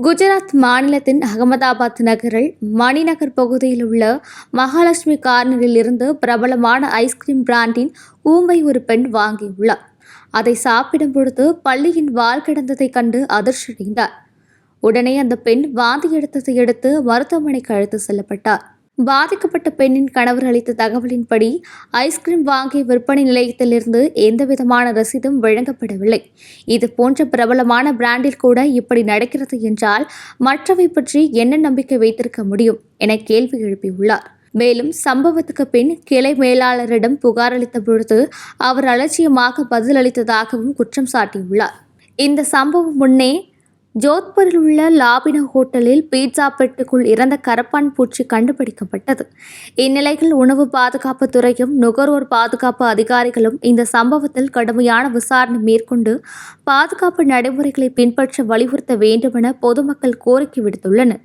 குஜராத் மாநிலத்தின் அகமதாபாத் நகரில் மணிநகர் பகுதியில் உள்ள மகாலட்சுமி கார்னரில் இருந்து பிரபலமான ஐஸ்கிரீம் பிராண்டின் ஊம்பை ஒரு பெண் வாங்கியுள்ளார். அதை சாப்பிடும் பொழுது பள்ளியின் வால் கிடந்ததைக் கண்டு அதிர்ச்சியடைந்தார். உடனே அந்த பெண் வாந்தி எடுத்ததை அடுத்து மருத்துவமனைக்கு அழைத்து செல்லப்பட்டார். பாதிக்கப்பட்ட பெண்ணின் கணவர் அளித்த தகவலின்படி ஐஸ்கிரீம் வாங்கிய விற்பனை நிலையத்திலிருந்து எந்தவிதமான ரசீதும் வழங்கப்படவில்லை. இதுபோன்ற பிரபலமான பிராண்டில் கூட இப்படி நடக்கிறது என்றால் மற்றவை பற்றி என்ன நம்பிக்கை வைத்திருக்க முடியும் என கேள்வி எழுப்பியுள்ளார். மேலும் சம்பவத்துக்கு பின் கிளை மேலாளரிடம் புகார் அளித்த பொழுது அவர் அலட்சியமாக பதிலளித்ததாகவும் குற்றம் சாட்டியுள்ளார். இந்த சம்பவம் முன்னே ஜோத்பூரில் உள்ள லாபினா ஹோட்டலில் பீட்சா பெட்டிக்குள் இறந்த கரப்பான் பூச்சி கண்டுபிடிக்கப்பட்டது. இந்நிலையில் உணவு பாதுகாப்பு துறையும் நுகர்வோர் பாதுகாப்பு அதிகாரிகளும் இந்த சம்பவத்தில் கடுமையான விசாரணை மேற்கொண்டு பாதுகாப்பு நடைமுறைகளை பின்பற்ற வலியுறுத்த வேண்டுமென பொதுமக்கள் கோரிக்கை விடுத்துள்ளனர்.